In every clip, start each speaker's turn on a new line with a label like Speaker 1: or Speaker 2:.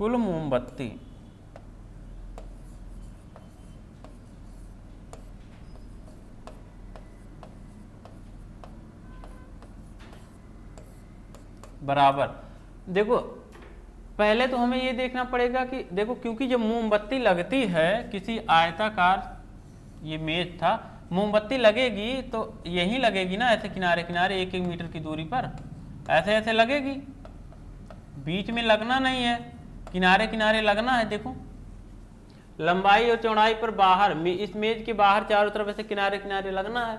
Speaker 1: कुल मोमबत्ती बराबर, देखो पहले तो हमें ये देखना पड़ेगा कि देखो, क्योंकि जब मोमबत्ती लगती है किसी आयताकार, ये मेज था, मोमबत्ती लगेगी तो यहीं लगेगी ना, ऐसे किनारे किनारे 1-1 मीटर की दूरी पर, ऐसे ऐसे लगेगी, बीच में लगना नहीं है, किनारे किनारे लगना है। देखो लंबाई और चौड़ाई पर बाहर, इस मेज के बाहर चारों तरफ ऐसे किनारे किनारे लगना है।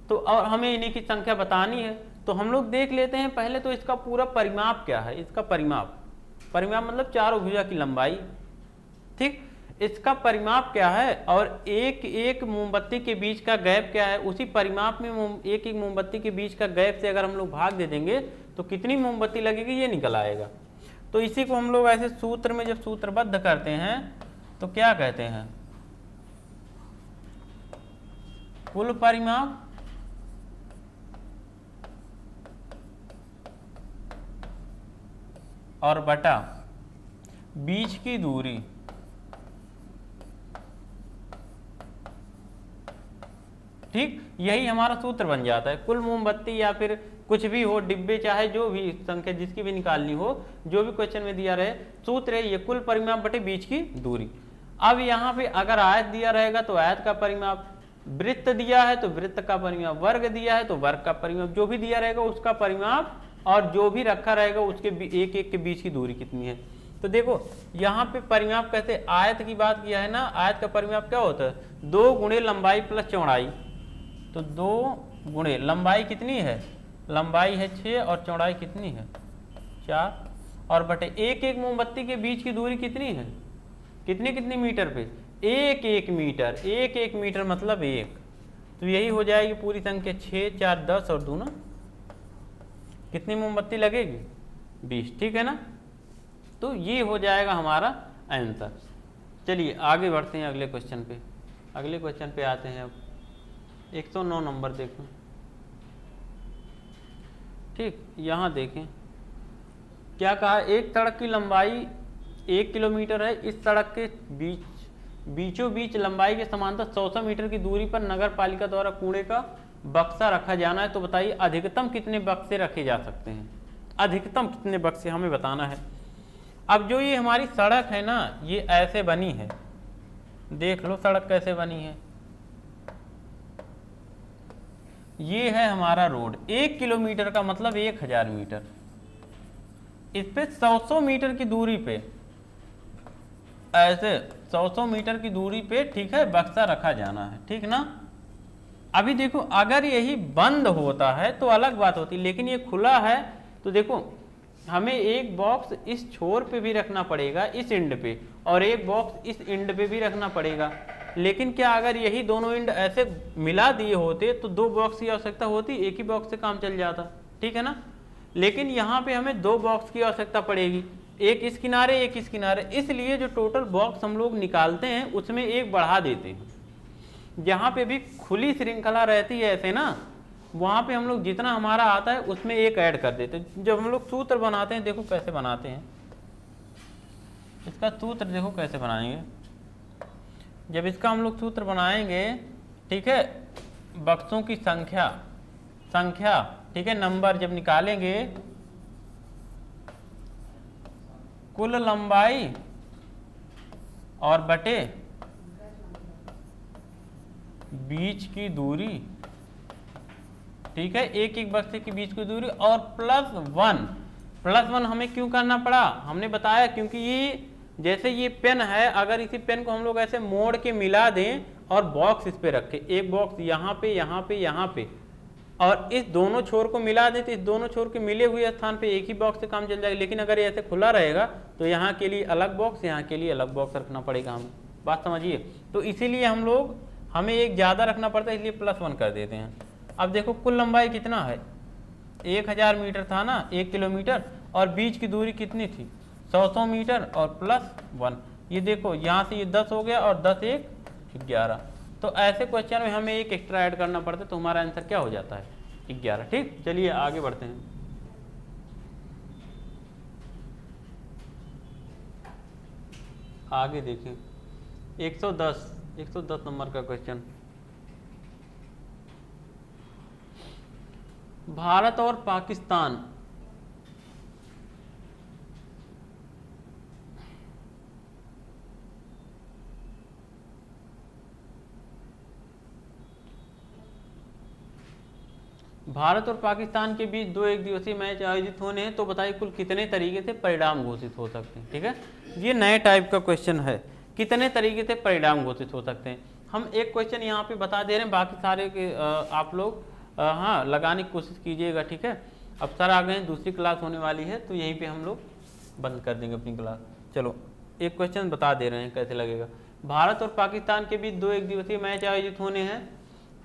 Speaker 1: तो और हमें इन्हीं की संख्या बतानी है, तो हम लोग देख लेते हैं पहले तो इसका पूरा परिमाप क्या है। इसका परिमाप मतलब चारों भुजा की लंबाई, ठीक, इसका परिमाप क्या है और एक एक मोमबत्ती के बीच का गैप क्या है, उसी परिमाप में एक एक मोमबत्ती के बीच का गैप से अगर हम लोग भाग दे देंगे तो कितनी मोमबत्ती लगेगी ये निकल आएगा। तो इसी को हम लोग ऐसे सूत्र में जब सूत्रबद्ध करते हैं तो क्या कहते हैं, कुल परिमाप और बटा बीच की दूरी, ठीक, यही हमारा सूत्र बन जाता है। कुल मोमबत्ती या फिर कुछ भी हो, डिब्बे चाहे जो भी संख्या जिसकी भी निकालनी हो, जो भी क्वेश्चन में दिया रहे, सूत्र है ये कुल परिमाप बटे बीच की दूरी। अब यहाँ पे अगर आयत दिया रहेगा तो आयत का परिमाप, वृत्त दिया है तो वृत्त का परिमाप, वर्ग दिया है तो वर्ग का परिमाप, जो भी दिया रहेगा उसका परिमाप, और जो भी रखा रहेगा उसके एक एक के बीच की दूरी कितनी है। तो देखो यहाँ पे परिमाप कैसे, आयत की बात किया है ना, आयत का परिमाप क्या होता है, 2 गुणे लंबाई प्लस चौड़ाई। तो 2 गुणे लंबाई कितनी है, लंबाई है 6 और चौड़ाई कितनी है 4, और बटे एक एक मोमबत्ती के बीच की दूरी कितनी है, कितनी कितनी मीटर पे, 1-1 मीटर, 1-1 मीटर मतलब 1। तो यही हो जाएगी पूरी संख्या, 6, 4, 10 और 2 कितनी मोमबत्ती लगेगी 20, ठीक है ना। तो ये हो जाएगा हमारा आंसर। चलिए आगे बढ़ते हैं अगले क्वेश्चन पे। अगले क्वेश्चन पे आते हैं अब, 109 नंबर देखें, ठीक, यहाँ देखें क्या कहा, एक सड़क की लंबाई 1 किलोमीटर है, इस सड़क के बीचों बीच लंबाई के समांतर 100 मीटर की दूरी पर नगर पालिका द्वारा कूड़े का बक्सा रखा जाना है। तो बताइए अधिकतम कितने बक्से रखे जा सकते हैं, अधिकतम कितने बक्से हमें बताना है। अब जो ये हमारी सड़क है ना, ये ऐसे बनी है, देख लो सड़क कैसे बनी है, ये है हमारा रोड, 1 किलोमीटर का मतलब 1000 मीटर, इस पे 100 मीटर की दूरी पे, ऐसे 100 मीटर की दूरी पे, ठीक है, बक्सा रखा जाना है, ठीक ना। अभी देखो अगर यही बंद होता है तो अलग बात होती, लेकिन ये खुला है, तो देखो हमें एक बॉक्स इस छोर पे भी रखना पड़ेगा, इस एंड पे, और एक बॉक्स इस एंड पे भी रखना पड़ेगा। लेकिन क्या अगर यही दोनों एंड ऐसे मिला दिए होते तो 2 बॉक्स की आवश्यकता होती, एक ही बॉक्स से काम चल जाता, ठीक है ना। लेकिन यहाँ पे हमें 2 बॉक्स की आवश्यकता पड़ेगी, एक इस किनारे एक इस किनारे, इसलिए जो टोटल बॉक्स हम लोग निकालते हैं उसमें एक बढ़ा देते हैं। जहाँ पे भी खुली श्रृंखला रहती है ऐसे ना, वहाँ पे हम लोग जितना हमारा आता है उसमें एक ऐड कर देते हैं। जब हम लोग सूत्र बनाते हैं, देखो कैसे बनाते हैं, इसका सूत्र देखो कैसे बनाएंगे। जब इसका हम लोग सूत्र बनाएंगे, ठीक है, बक्सों की संख्या, ठीक है, नंबर जब निकालेंगे, कुल लंबाई और बटे बीच की दूरी, ठीक है, एक एक बक्से के बीच की दूरी, और +1 हमें क्यों करना पड़ा, हमने बताया क्योंकि ये जैसे ये पेन है, अगर इसी पेन को हम लोग ऐसे मोड़ के मिला दें और बॉक्स इस पे रखें, एक बॉक्स यहाँ पे यहाँ पे यहाँ पे, और इस दोनों छोर को मिला दें तो इस दोनों छोर के मिले हुए स्थान पे एक ही बॉक्स से काम चल जाएगा। लेकिन अगर ये ऐसे खुला रहेगा तो यहाँ के लिए अलग बॉक्स, यहाँ के लिए अलग बॉक्स रखना पड़ेगा हमें, बात समझिए। तो इसीलिए हमें एक ज़्यादा रखना पड़ता है, इसलिए +1 कर देते हैं। अब देखो कुल लंबाई कितना है, 1000 मीटर था ना, 1 किलोमीटर, और बीच की दूरी कितनी थी 100 मीटर और +1, ये देखो यहाँ से ये 10 हो गया और 10 1 11। तो ऐसे क्वेश्चन में हमें एक एक्स्ट्रा ऐड करना पड़ता है, तो हमारा आंसर क्या हो जाता है 11, ठीक। चलिए आगे बढ़ते हैं। आगे देखिए 110 नंबर का क्वेश्चन। भारत और पाकिस्तान भारत और पाकिस्तान के बीच 2 एक दिवसीय मैच आयोजित होने हैं, तो बताइए कुल कितने तरीके से परिणाम घोषित हो सकते हैं। ठीक है, ये नए टाइप का क्वेश्चन है, कितने तरीके से परिणाम घोषित हो सकते हैं। हम एक क्वेश्चन यहाँ पे बता दे रहे हैं, बाकी सारे के आप लोग हाँ लगाने की कोशिश कीजिएगा। ठीक है, अब सर आ गए, दूसरी क्लास होने वाली है, तो यहीं पे हम लोग बंद कर देंगे अपनी क्लास। चलो एक क्वेश्चन बता दे रहे हैं कैसे लगेगा। भारत और पाकिस्तान के बीच 2 एक दिवसीय मैच आयोजित होने हैं,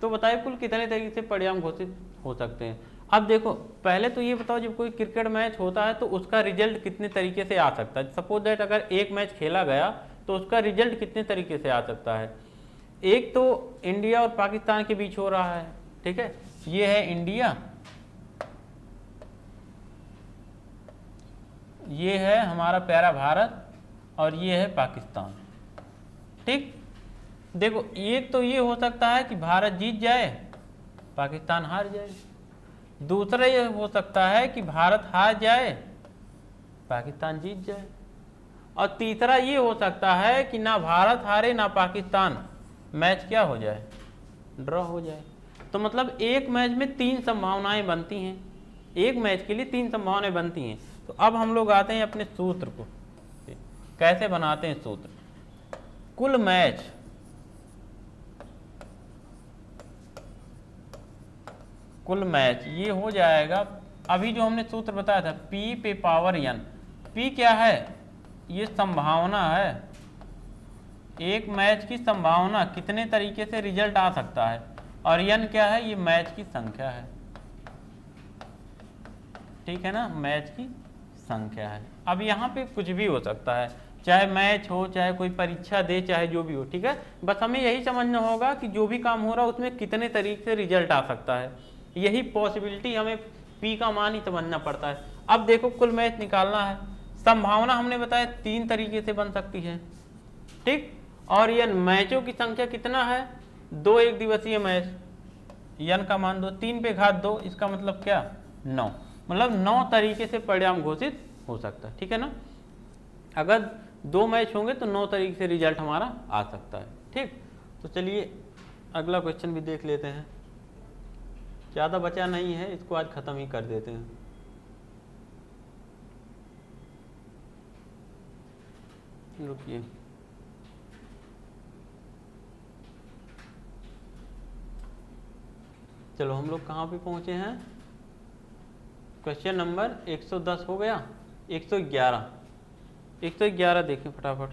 Speaker 1: तो बताइए कुल कितने तरीके से परिणाम घोषित हो सकते हैं। अब देखो पहले तो ये बताओ, जब कोई क्रिकेट मैच होता है तो उसका रिजल्ट कितने तरीके से आ सकता है। सपोज दैट अगर एक मैच खेला गया तो उसका रिजल्ट कितने तरीके से आ सकता है। एक तो इंडिया और पाकिस्तान के बीच हो रहा है, ठीक है, ये है इंडिया, ये है हमारा प्यारा भारत, और ये है पाकिस्तान। ठीक, देखो एक तो ये हो सकता है कि भारत जीत जाए पाकिस्तान हार जाए, दूसरा ये हो सकता है कि भारत हार जाए पाकिस्तान जीत जाए, और तीसरा ये हो सकता है कि ना भारत हारे ना पाकिस्तान, मैच क्या हो जाए, ड्रॉ हो जाए। तो मतलब एक मैच में 3 संभावनाएं बनती हैं, एक मैच के लिए 3 संभावनाएं बनती हैं। तो अब हम लोग आते हैं अपने सूत्र को, कैसे बनाते हैं सूत्र। कुल मैच ये हो जाएगा, अभी जो हमने सूत्र बताया था P पे पावर n। P क्या है, ये संभावना है, एक मैच की संभावना कितने तरीके से रिजल्ट आ सकता है, और n क्या है, ये मैच की संख्या है। ठीक है ना, मैच की संख्या है। अब यहाँ पे कुछ भी हो सकता है, चाहे मैच हो, चाहे कोई परीक्षा दे, चाहे जो भी हो। ठीक है, बस हमें यही समझना होगा कि जो भी काम हो रहा है उसमें कितने तरीके से रिजल्ट आ सकता है, यही पॉसिबिलिटी, हमें P का मान ही समझना पड़ता है। अब देखो कुल मैच निकालना है, संभावना हमने बताया 3 तरीके से बन सकती है। ठीक, और ये मैचों की संख्या कितना है, 2 एक दिवसीय मैच, n का मान 2, 3 पे घात 2, इसका मतलब क्या 9, मतलब 9 तरीके से परिणाम घोषित हो सकता है। ठीक है ना, अगर 2 मैच होंगे तो 9 तरीके से रिजल्ट हमारा आ सकता है। ठीक, तो चलिए अगला क्वेश्चन भी देख लेते हैं, ज़्यादा बचा नहीं है, इसको आज ख़त्म ही कर देते हैं। रुकिए, चलो हम लोग कहाँ पे पहुँचे हैं, क्वेश्चन नंबर 110 हो गया, 111 देखें फटाफट।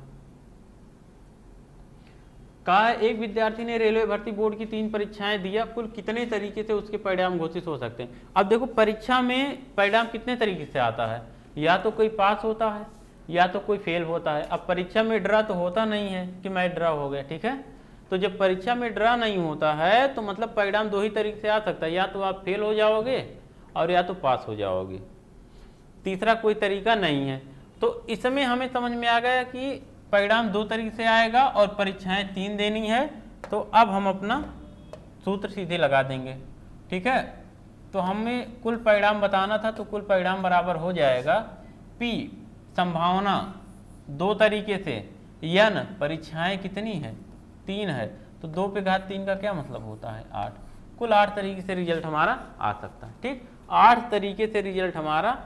Speaker 1: कहा एक विद्यार्थी ने रेलवे भर्ती बोर्ड की 3 परीक्षाएं दिया, कुल कितने तरीके से उसके परिणाम घोषित हो सकते हैं। अब देखो परीक्षा में परिणाम कितने तरीके से आता है, या तो कोई पास होता है या तो कोई फेल होता है। अब परीक्षा में ड्रा तो होता नहीं है कि मैं ड्रा हो गया। ठीक है, तो जब परीक्षा में ड्रा नहीं होता है तो मतलब परिणाम 2 ही तरीके से आ सकता है, या तो आप फेल हो जाओगे और या तो पास हो जाओगे, तीसरा कोई तरीका नहीं है। तो इसमें हमें समझ में आ गया कि परिणाम 2 तरीके से आएगा और परीक्षाएं 3 देनी है। तो अब हम अपना सूत्र सीधे लगा देंगे। ठीक है, तो हमें कुल परिणाम बताना था, तो कुल परिणाम बराबर हो जाएगा P संभावना 2 तरीके से, n परीक्षाएं कितनी है 3 है, तो 2 पे घात 3 का क्या मतलब होता है 8, कुल 8 तरीके से रिजल्ट हमारा आ सकता है। ठीक, 8 तरीके से रिजल्ट हमारा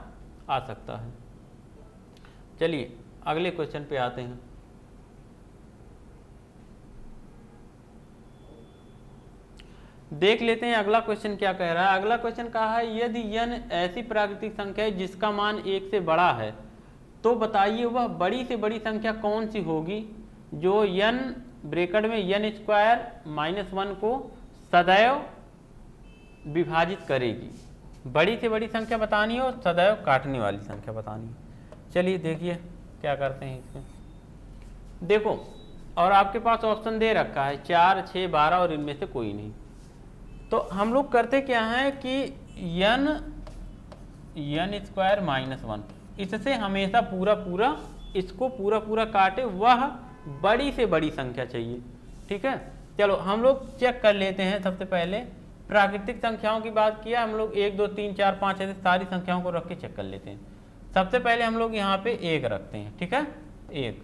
Speaker 1: आ सकता है। चलिए अगले क्वेश्चन पे आते हैं। देख लेते हैं अगला क्वेश्चन क्या कह रहा है। अगला क्वेश्चन कहा है यदि n ऐसी प्राकृतिक संख्या है जिसका मान 1 से बड़ा है, तो बताइए वह बड़ी से बड़ी संख्या कौन सी होगी जो n ब्रैकेट में n स्क्वायर -1 को सदैव विभाजित करेगी। बड़ी से बड़ी संख्या बतानी है और सदैव काटने वाली संख्या बतानी है। चलिए देखिए क्या करते हैं इसमें। देखो और आपके पास ऑप्शन दे रखा है 4, 6, 12 और इनमें से कोई नहीं। तो हम लोग करते क्या है कि n स्क्वायर -1 इससे हमेशा पूरा इसको पूरा पूरा काटे वह बड़ी से बड़ी संख्या चाहिए। ठीक है, चलो हम लोग चेक कर लेते हैं। सबसे पहले प्राकृतिक संख्याओं की बात किया, हम लोग 1 2 3 4 5 ऐसे सारी संख्याओं को रख के चेक कर लेते हैं। सबसे पहले हम लोग यहाँ पे 1 रखते हैं। ठीक है, 1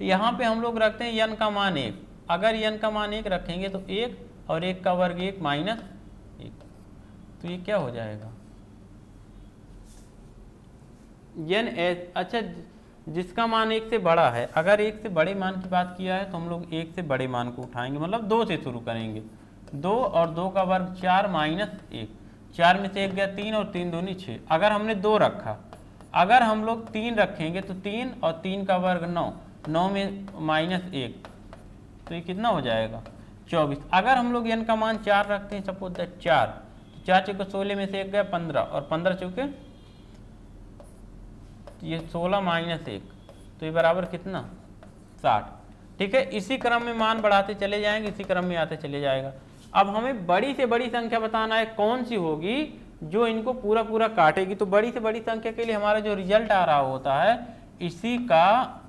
Speaker 1: यहाँ पे हम लोग रखते हैं n का मान 1। अगर n का मान 1 रखेंगे तो 1 और 1 का वर्ग 1 माइनस 1, तो ये क्या हो जाएगा n। अच्छा, जिसका मान 1 से बड़ा है, अगर 1 से बड़े मान की बात किया है तो हम लोग 1 से बड़े मान को उठाएंगे, मतलब 2 से शुरू करेंगे। 2 और 2 का वर्ग 4 माइनस 1, 4 में से 1 गया 3 और 3 दूनी 6। अगर हमने 2 रखा, अगर हम लोग 3 रखेंगे तो 3 और 3 का वर्ग 9, 9 में माइनस 1, तो ये कितना हो जाएगा 24। अगर हम लोग n का मान 4 रखते हैं, सपोज दैट 4, तो 4 चौके 16 में से 1 गया 15 और 15 चौके ये 16 माइनस 1, तो ये बराबर कितना 60। ठीक है, इसी क्रम में मान बढ़ाते चले जाएंगे, इसी क्रम में आते चले जाएगा। अब हमें बड़ी से बड़ी संख्या बताना है, कौन सी होगी जो इनको पूरा पूरा काटेगी। तो बड़ी से बड़ी संख्या के लिए हमारा जो रिजल्ट आ रहा होता है, इसी का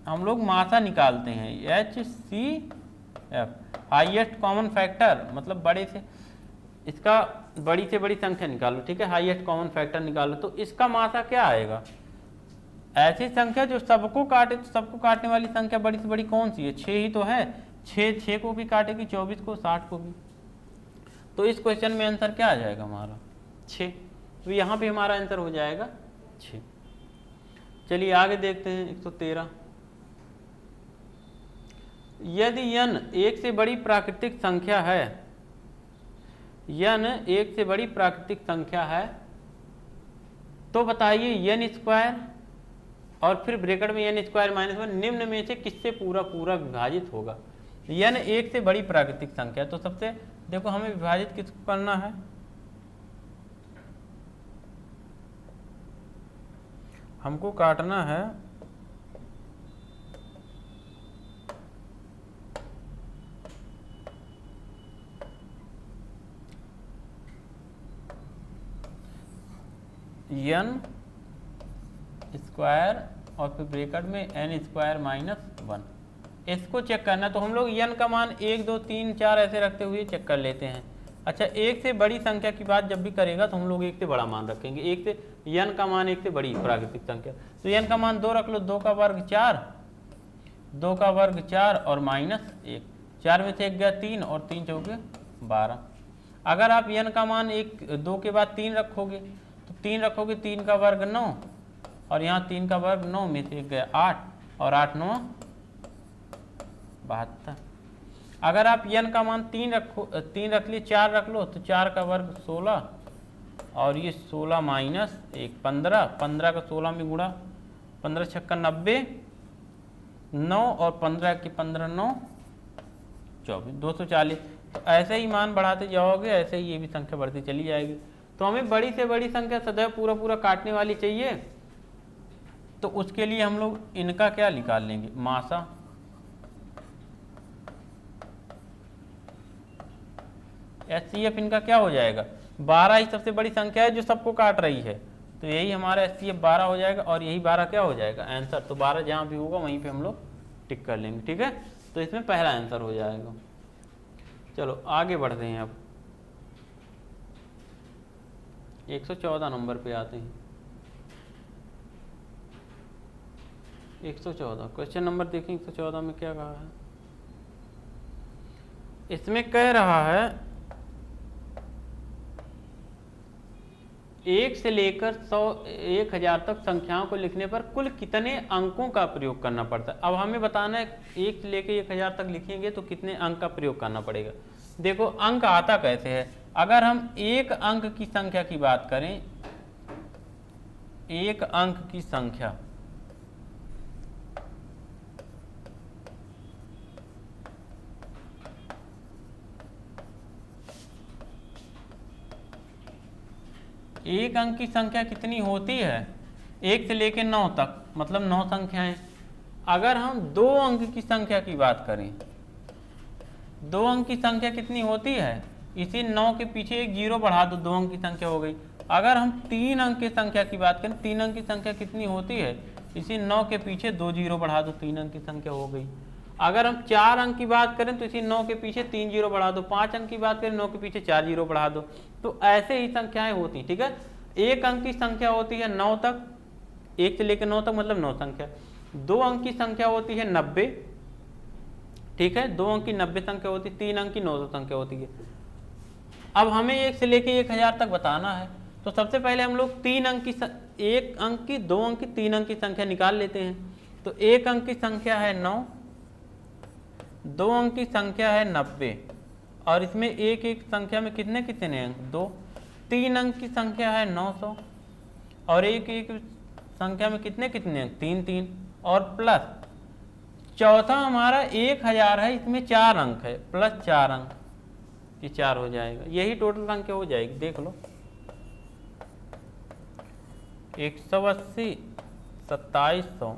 Speaker 1: हम लोग मासा निकालते हैं, HCF, हाईएस्ट कॉमन फैक्टर, मतलब बड़े से इसका बड़ी से बड़ी संख्या निकालो। ठीक है, हाईएस्ट कॉमन फैक्टर निकालो, तो इसका मासा क्या आएगा, ऐसी संख्या जो सबको काटे। तो सबको काटने वाली संख्या बड़ी से बड़ी कौन सी है, 6 ही तो है। 6 को भी काटेगी, 24 को, 60 को भी। तो इस क्वेश्चन में आंसर क्या आ जाएगा हमारा 6। तो यहाँ पे हमारा आंसर हो जाएगा 6। चलिए आगे देखते हैं 113। यदि n 1 से बड़ी प्राकृतिक संख्या है, n 1 से बड़ी प्राकृतिक संख्या है, तो बताइए n स्क्वायर और फिर ब्रैकेट में n स्क्वायर माइनस 1 निम्न में से किससे पूरा पूरा विभाजित होगा। n 1 से बड़ी प्राकृतिक संख्या, तो सबसे देखो हमें विभाजित किसको करना है, हमको काटना है n स्क्वायर और फिर ब्रैकेट में n स्क्वायर माइनस 1, इसको चेक करना। तो हम लोग n का मान 1 2 3 4 ऐसे रखते हुए चेक कर लेते हैं। अच्छा, 1 से बड़ी संख्या की बात जब भी करेगा तो हम लोग 1 से बड़ा मान रखेंगे। 1 से n का मान 1 से बड़ी प्राकृतिक संख्या, तो n का मान 2 रख लो, 2 का वर्ग 4, 2 का वर्ग 4 और माइनस 1, 4 में से 1 गया 3 और 3 चौके 12। अगर आप n का मान 2 के बाद 3 रखोगे, तो 3 रखोगे, 3 का वर्ग 9 और यहाँ 3 का वर्ग 9 में से 1 गया 8 और 8 9 72। अगर आप n का मान 3 रख लिए, 4 रख लो, तो 4 का वर्ग 16 और ये 16 माइनस 1 15, 15 का 16 में गुणा, 15 छक्का 90, 9 और 15 की 15 9 24, 240। तो ऐसे ही मान बढ़ाते जाओगे, ऐसे ही ये भी संख्या बढ़ती चली जाएगी। तो हमें बड़ी से बड़ी संख्या सदैव पूरा पूरा काटने वाली चाहिए, तो उसके लिए हम लोग इनका क्या निकाल लेंगे, मासा। HCF इनका क्या हो जाएगा, 12 ही सबसे बड़ी संख्या है जो सबको काट रही है, तो यही हमारा HCF 12 हो जाएगा और यही 12 क्या हो जाएगा आंसर। तो 12 जहाँ भी होगा वहीं पे हम लोग टिक कर लेंगे। ठीक है, तो इसमें पहला आंसर हो जाएगा। चलो आगे बढ़ते हैं, अब 114 नंबर पे आते हैं। 114 क्वेश्चन नंबर देखें, 114 में क्या कहा है। इसमें कह रहा है 1 से लेकर 100 1000 तक संख्याओं को लिखने पर कुल कितने अंकों का प्रयोग करना पड़ता है। अब हमें बताना है 1 से लेकर 1000 तक लिखेंगे तो कितने अंक का प्रयोग करना पड़ेगा। देखो अंक आता कैसे है, अगर हम एक अंक की संख्या की बात करें, एक अंक की संख्या, एक अंक की संख्या कितनी होती है, 1 से लेकर 9 तक, मतलब 9 संख्याएं। अगर हम 2 अंक की संख्या की बात करें, 2 अंक की संख्या कितनी होती है, इसी 9 के पीछे एक 0 बढ़ा दो, 2 अंक की संख्या हो गई। अगर हम 3 अंक की संख्या की बात करें, 3 अंक की संख्या कितनी होती है, इसी 9 के पीछे 2 जीरो बढ़ा दो, 3 अंक की संख्या हो गई। अगर हम 4 अंक की बात करें तो इसी 9 के पीछे 3 जीरो बढ़ा दो, 5 अंक की बात करें 9 के पीछे 4 जीरो बढ़ा दो। तो ऐसे ही संख्याएं होती हैं, ठीक है। 1 अंक की संख्या होती है 9 तक, 1 से लेकर 9 तक मतलब 9 संख्या। 2 अंक की संख्या होती है 90, ठीक है, 2 अंक की 90 संख्या होती है, 3 अंक की 900 संख्या होती है। अब हमें 1 से लेकर 1000 तक बताना है, तो सबसे पहले हम लोग 3 अंक की 1 अंक की, 2 अंक की, 3 अंक की संख्या निकाल लेते हैं। तो 1 अंक की संख्या है 9, 2 अंक की संख्या है 90, और इसमें एक एक संख्या में कितने कितने अंक, 2। 3 अंक की संख्या है 900, और एक एक संख्या में कितने कितने अंक, 3 3, और प्लस चौथा हमारा 1000 है, इसमें 4 अंक है, प्लस 4 अंक, ये 4 हो जाएगा। यही टोटल संख्या हो जाएगी, देख लो। 180, 2700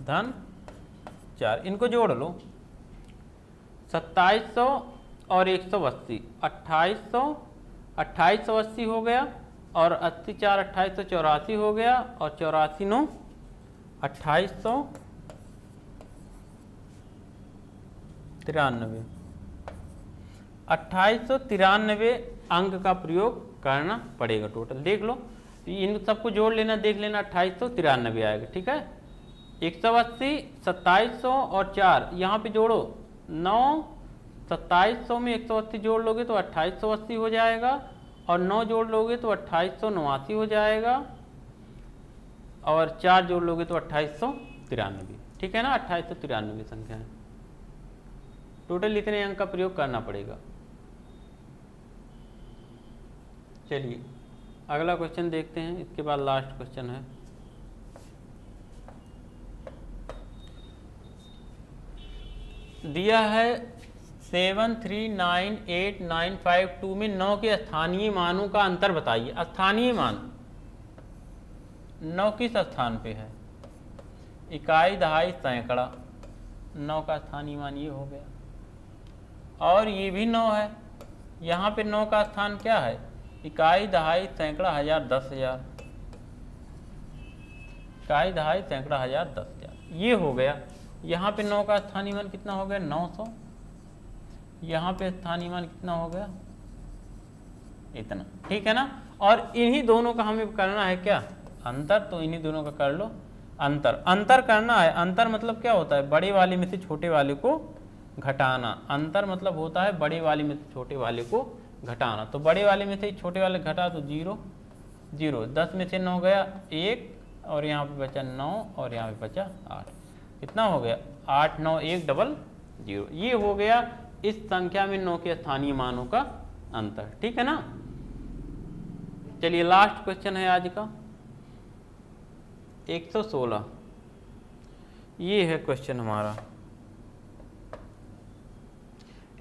Speaker 1: धन 4, इनको जोड़ लो। 2700 और 180, 2800, 2880 हो गया, और 80 4 2884 हो गया, और 84 9 2893 2893 अंक का प्रयोग करना पड़ेगा टोटल। देख लो, इन सबको जोड़ लेना, देख लेना, 2893 आएगा, ठीक है। 180, 2700 और 4 यहाँ पे जोड़ो, 9, 2700 में 180 जोड़ लोगे तो 2880 हो जाएगा, और 9 जोड़ लोगे तो 2889 हो जाएगा, और 4 जोड़ लोगे तो 2893, ठीक है ना। 2893 संख्या है टोटल, इतने अंक का प्रयोग करना पड़ेगा। चलिए अगला क्वेश्चन देखते हैं, इसके बाद लास्ट क्वेश्चन है। दिया है 7398952 में 9 के स्थानीय मानों का अंतर बताइए। स्थानीय मान 9 किस स्थान पे है, इकाई, दहाई, सैकड़ा, 9 का स्थानीय मान ये हो गया। और ये भी 9 है, यहाँ पे 9 का स्थान क्या है, इकाई, दहाई, सैकड़ा, हजार, 10,000, इकाई, दहाई, सैकड़ा, हजार, 10,000, ये हो गया। यहाँ पे 9 का स्थानीय मान कितना हो गया, 900, यहाँ पे स्थानीय मान कितना हो गया, इतना, ठीक है ना। और इन्हीं दोनों का हमें करना है क्या, अंतर, तो इन्हीं दोनों का कर लो अंतर। अंतर करना है, अंतर मतलब क्या होता है, बड़े वाले में से छोटे वाले को घटाना। अंतर मतलब होता है बड़े वाले में से छोटे वाले को घटाना। तो बड़े वाले में से छोटे वाले घटा तो 0 0, 10 में से 9 गया 1, और यहाँ पे बचा 9, और यहाँ पे बचा 8, कितना हो गया 8 9 1 0 0। ये हो गया इस संख्या में 9 के स्थानीय मानों का अंतर, ठीक है ना। चलिए लास्ट क्वेश्चन है आज का, 116, ये है क्वेश्चन हमारा।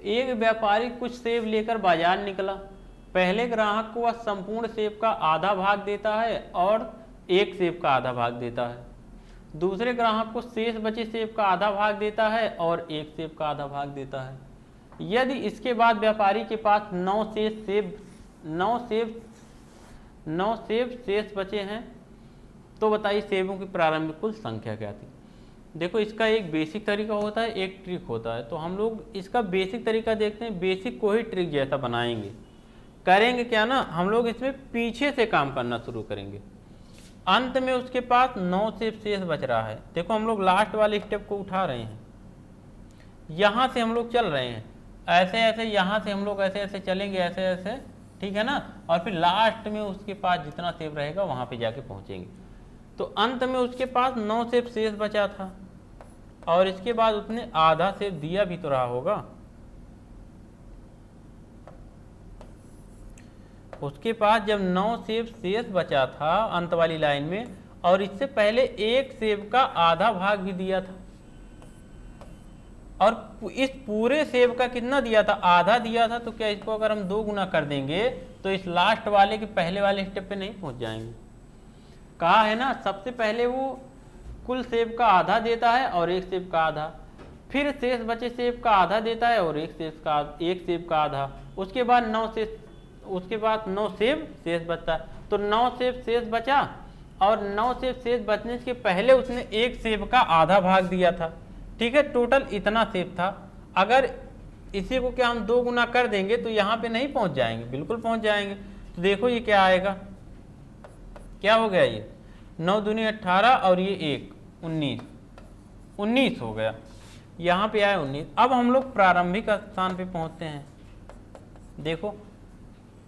Speaker 1: एक व्यापारी कुछ सेब लेकर बाजार निकला। पहले ग्राहक को वह संपूर्ण सेब का आधा भाग देता है और एक सेब का आधा भाग देता है। दूसरे ग्राहक को शेष बचे सेब का आधा भाग देता है और एक सेब का आधा भाग देता है। यदि इसके बाद व्यापारी के पास 9 सेब शेष बचे हैं तो बताइए सेबों की प्रारंभिक कुल संख्या क्या थी। देखो इसका एक बेसिक तरीका होता है, एक ट्रिक होता है। तो हम लोग इसका बेसिक तरीका देखते हैं, बेसिक को ही ट्रिक जैसा बनाएंगे। करेंगे क्या ना, हम लोग इसमें पीछे से काम करना शुरू करेंगे। अंत में उसके पास 9 सेब शेष बच रहा है। देखो हम लोग लास्ट वाले स्टेप को उठा रहे हैं, यहाँ से हम लोग चल रहे हैं, ऐसे ऐसे यहाँ से हम लोग ऐसे ऐसे चलेंगे, ऐसे ऐसे, ठीक है ना। और फिर लास्ट में उसके पास जितना सेब रहेगा वहाँ पे जाके पहुँचेंगे। तो अंत में उसके पास 9 सेब शेष बचा था और इसके बाद उसने आधा सेब दिया भी तो रहा होगा। उसके पास जब 9 सेब शेष बचा था अंत वाली लाइन में, और इससे पहले एक सेब का आधा भाग भी दिया था, और इस पूरे सेब का कितना दिया था, आधा दिया था। तो क्या इसको अगर हम 2 गुना कर देंगे तो इस लास्ट वाले के पहले वाले स्टेप पे नहीं पहुंच जाएंगे। कहा है ना, सबसे पहले वो कुल सेब का आधा देता है और एक सेब का आधा, फिर शेष बचे सेब का आधा देता है और एक सेब का आधा, उसके बाद 9 सेब शेष बचता है। तो 9 सेब शेष बचा और 9 सेब शेष बचने के पहले उसने एक सेब का आधा भाग दिया था। ठीक है, टोटल इतना सेब था। अगर इसी को क्या हम 2 गुना कर देंगे तो यहाँ पे नहीं पहुँच जाएंगे, बिल्कुल पहुँच जाएंगे। तो देखो ये क्या आएगा, क्या हो गया, ये 9 दूनी 18 और ये 1 19 हो गया। यहाँ पे आया 19। अब हम लोग प्रारंभिक स्थान पे पहुँचते हैं। देखो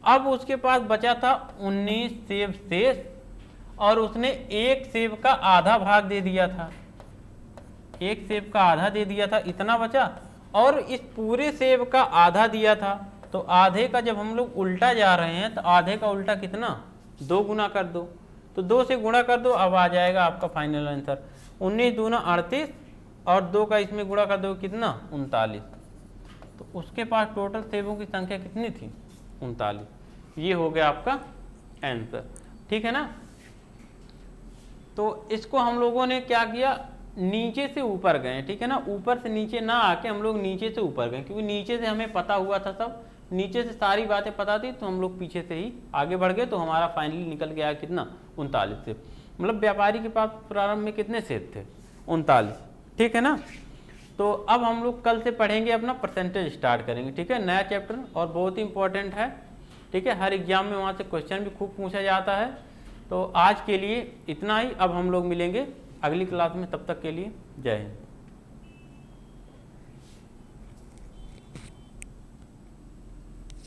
Speaker 1: अब उसके पास बचा था 19 सेब शेष और उसने एक सेब का आधा भाग दे दिया था, एक सेब का आधा दे दिया था, इतना बचा। और इस पूरे सेब का आधा दिया था, तो आधे का जब हम लोग उल्टा जा रहे हैं तो आधे का उल्टा कितना, 2 गुना कर दो। तो 2 से गुणा कर दो, अब आ जाएगा आपका फाइनल आंसर 19 दूना 38 और 2 का इसमें गुणा कर दो कितना, 39। तो उसके पास टोटल सेबों की संख्या कितनी थी, 39। ये हो गया आपका आंसर। ठीक है ना। तो इसको हम लोगों ने क्या किया, नीचे से ऊपर गए। ठीक है ना, ऊपर से नीचे ना आके हम लोग नीचे से ऊपर गए, क्योंकि नीचे से हमें पता हुआ था, सब नीचे से सारी बातें पता थी, तो हम लोग पीछे से ही आगे बढ़ गए। तो हमारा फाइनली निकल गया कितना, 39 सेब। मतलब व्यापारी के पास प्रारंभ में कितने सेब थे, 39। ठीक है ना। तो अब हम लोग कल से पढ़ेंगे, अपना परसेंटेज स्टार्ट करेंगे। ठीक है, नया चैप्टर और बहुत ही इंपॉर्टेंट है। ठीक है, हर एग्जाम में वहाँ से क्वेश्चन भी खूब पूछा जाता है। तो आज के लिए इतना ही, अब हम लोग मिलेंगे अगली क्लास में, तब तक के लिए जय हिंद।